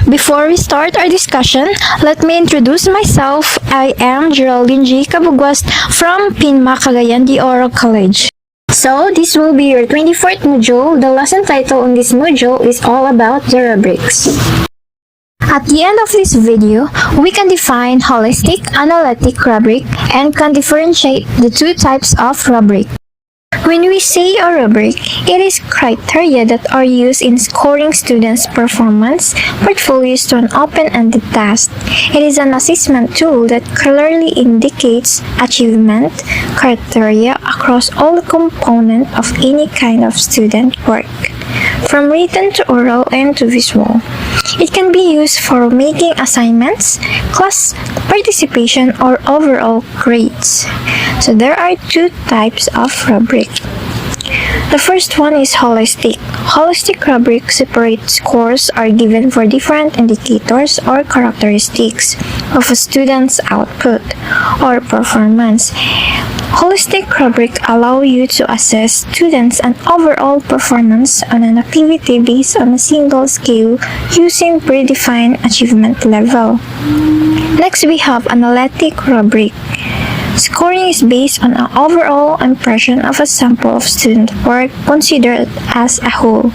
Before we start our discussion, let me introduce myself. I am Geraldine G. Cabugwas from Pinma, Cagayan de Oro College. So, this will be your 24th module. The lesson title on this module is all about the rubrics. At the end of this video, we can define holistic, analytic rubric and can differentiate the two types of rubric. When we say a rubric, it is criteria that are used in scoring students' performance portfolios to an open-ended task. It is an assessment tool that clearly indicates achievement criteria across all components of any kind of student work, from written to oral and to visual. It can be used for making assignments, class participation, or overall grades. So there are two types of rubric. The first one is holistic. Holistic rubric separate scores are given for different indicators or characteristics of a student's output or performance. Holistic rubric allow you to assess students' and overall performance on an activity based on a single scale using predefined achievement level. Next, we have analytic rubric. Scoring is based on an overall impression of a sample of student work considered as a whole.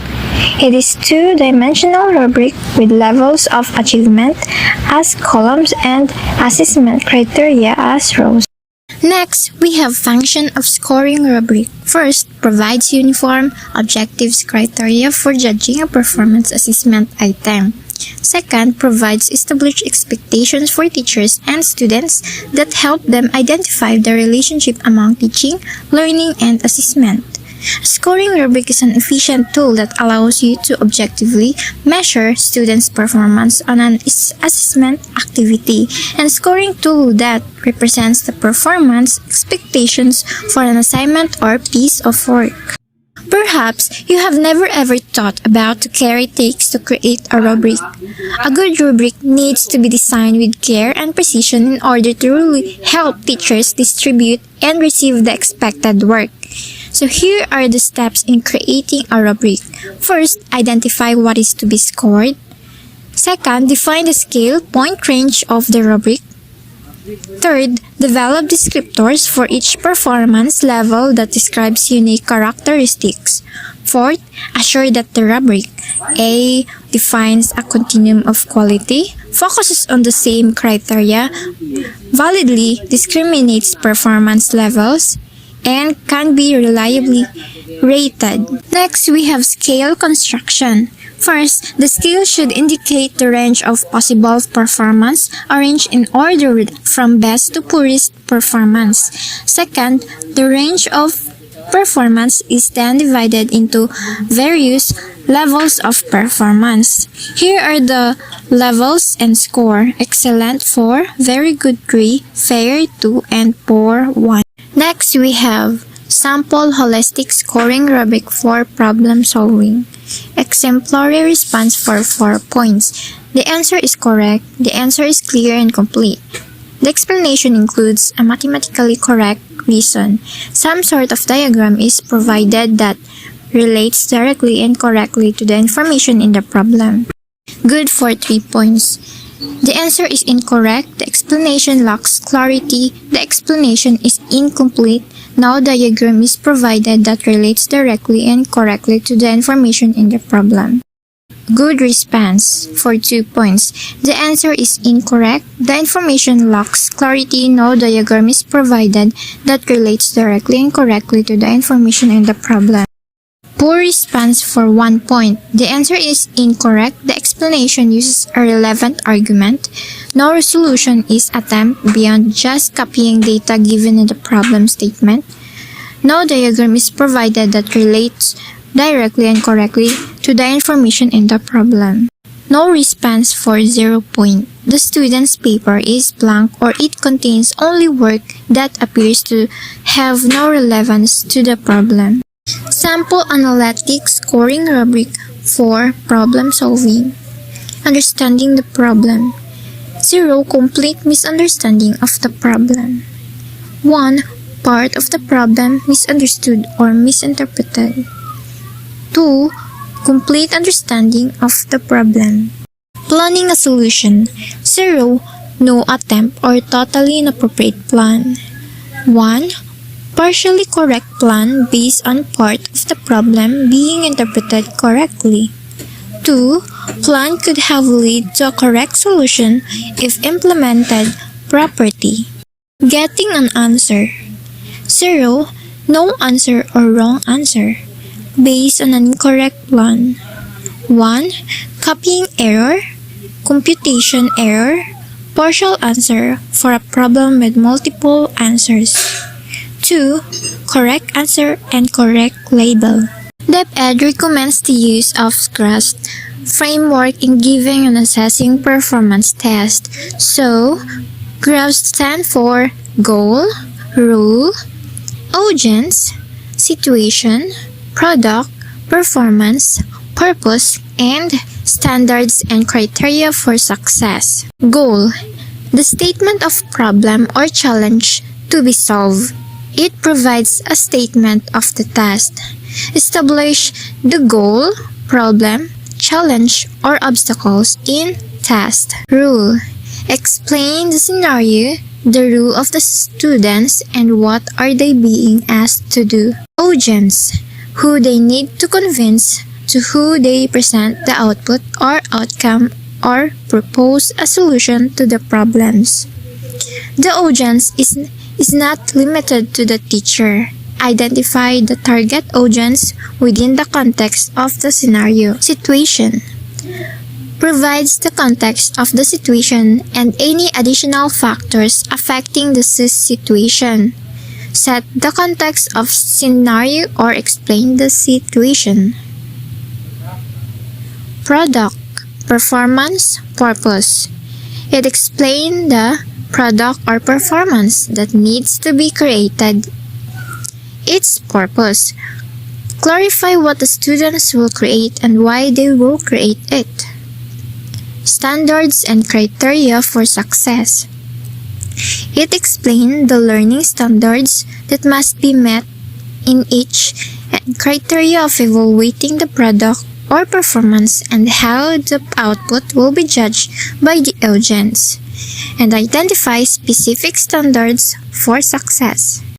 It is two-dimensional rubric with levels of achievement as columns and assessment criteria as rows. Next, we have function of scoring rubric. First, provides uniform objectives criteria for judging a performance assessment item. Second, provides established expectations for teachers and students that help them identify the relationship among teaching, learning, and assessment. A scoring rubric is an efficient tool that allows you to objectively measure students' performance on an assessment activity, and a scoring tool that represents the performance expectations for an assignment or piece of work. Perhaps you have never ever thought about the care it takes to create a rubric. A good rubric needs to be designed with care and precision in order to really help teachers distribute and receive the expected work. So here are the steps in creating a rubric. First, identify what is to be scored. Second, define the scale point range of the rubric. Third, develop descriptors for each performance level that describes unique characteristics. Fourth, assure that the rubric A defines a continuum of quality, focuses on the same criteria, validly discriminates performance levels, and can be reliably rated. Next, we have scale construction. First, the scale should indicate the range of possible performance arranged in order from best to poorest performance. Second, the range of performance is then divided into various levels of performance. Here are the levels and score: excellent 4, very good 3, fair 2, and poor 1. Next, we have sample holistic scoring rubric for problem solving. Exemplary response for 4 points. The answer is correct. The answer is clear and complete. The explanation includes a mathematically correct reason. Some sort of diagram is provided that relates directly and correctly to the information in the problem. Good for 3 points. The answer is incorrect. The explanation lacks clarity. The explanation is incomplete. No diagram is provided that relates directly and correctly to the information in the problem. Good response for 2 points. The answer is incorrect. The information lacks clarity. No diagram is provided that relates directly and correctly to the information in the problem. Poor response for 1 point. The answer is incorrect. The explanation uses a relevant argument. No resolution is attempted beyond just copying data given in the problem statement. No diagram is provided that relates directly and correctly to the information in the problem. No response for 0 point. The student's paper is blank or it contains only work that appears to have no relevance to the problem. Sample analytic scoring rubric for problem solving. Understanding the problem. 0. Complete misunderstanding of the problem. 1. Part of the problem misunderstood or misinterpreted. 2. Complete understanding of the problem. Planning a solution. 0. No attempt or totally inappropriate plan. 1. Partially correct plan based on part of the problem being interpreted correctly. 2. Plan could have led to a correct solution if implemented properly. Getting an answer. 0. No answer or wrong answer based on an incorrect plan. 1. Copying error, computation error, partial answer for a problem with multiple answers. 2. Correct answer and correct label. DepEd recommends the use of GRAST framework in giving and assessing performance tests. So, GRAST stands for Goal, Rule, Audience, Situation, Product, Performance, Purpose, and Standards and Criteria for Success. Goal: the statement of problem or challenge to be solved. It provides a statement of the task. Establish the goal, problem, challenge, or obstacles in task. Rule: explain the scenario, the role of the students, and what are they being asked to do. Audience: who they need to convince, to who they present the output or outcome or propose a solution to the problems. The audience is not limited to the teacher. Identify the target audience within the context of the scenario. Situation: provides the context of the situation and any additional factors affecting the situation. Set the context of scenario or explain the situation. Product, performance, purpose. It explains the product or performance that needs to be created. Its purpose. Clarify what the students will create and why they will create it. Standards and criteria for success. It explains the learning standards that must be met in each and criteria of evaluating the product or performance and how the output will be judged by the audience, and identify specific standards for success.